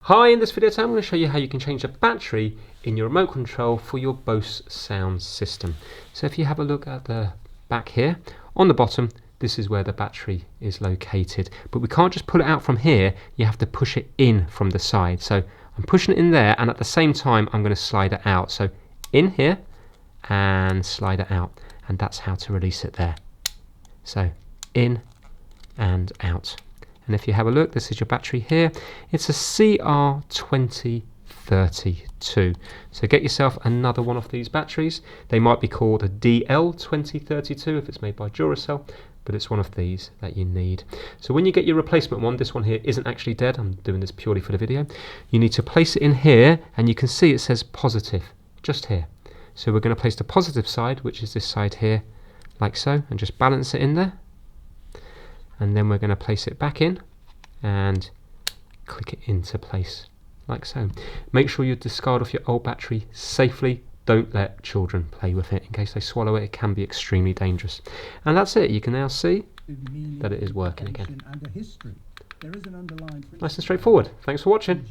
Hi, in this video I'm going to show you how you can change the battery in your remote control for your Bose sound system. So if you have a look at the back here, on the bottom, this is where the battery is located. But we can't just pull it out from here, you have to push it in from the side. So I'm pushing it in there, and at the same time I'm going to slide it out. So in here and slide it out, and that's how to release it there. So in and out. And if you have a look, this is your battery here. It's a CR2032. So get yourself another one of these batteries. They might be called a DL2032 if it's made by Duracell, but it's one of these that you need. So when you get your replacement one, this one here isn't actually dead. I'm doing this purely for the video. You need to place it in here, and you can see it says positive just here. So we're going to place the positive side, which is this side here, like so, and just balance it in there. And then we're going to place it back in and click it into place like so. Make sure you discard off your old battery safely. Don't let children play with it. In case they swallow it, it can be extremely dangerous. And that's it. You can now see that it is working again. Nice and straightforward. Thanks for watching.